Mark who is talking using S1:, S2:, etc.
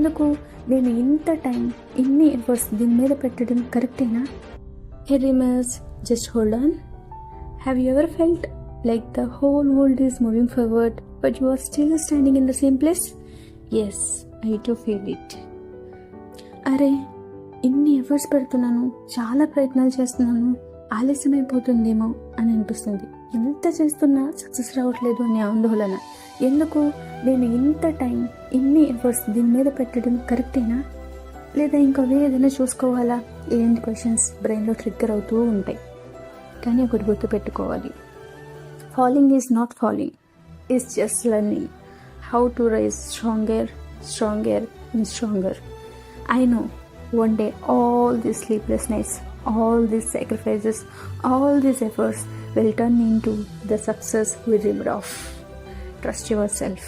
S1: ఎందుకు నేను ఇంత టైం, ఇన్ని ఎఫర్ట్స్ దీని మీద పెట్టడం కరెక్టేనా? Hey dreamers, just hold on. Have you ever felt like the whole world is moving forward but you are still standing in the same place? Yes, I do feel it. అరే, ఇన్ని efforts పెడుతున్నాను, చాలా ప్రయత్నాలు చేస్తున్నాను, ఆలస్యం అయిపోతుందేమో అని అనిపిస్తుంది. ఎంత చేస్తున్నా సక్సెస్ రావట్లేదు అనే ఆందోళన. ఎందుకు నేను ఇంత టైం, ఇన్ని ఎఫర్ట్స్ దీని మీద పెట్టడం కరెక్టేనా? లేదా ఇంకా ఏదైనా చూసుకోవాలా? ఏంటి క్వశ్చన్స్ బ్రెయిన్లో ట్రిగ్గర్ అవుతూ ఉంటాయి. కానీ ఒకటి గుర్తుపెట్టుకోవాలి, falling is not falling, it's just learning how to rise stronger and stronger. I know one day all this sleepless nights, all these sacrifices, all these efforts will turn into the success we dreamed of. Trust yourself.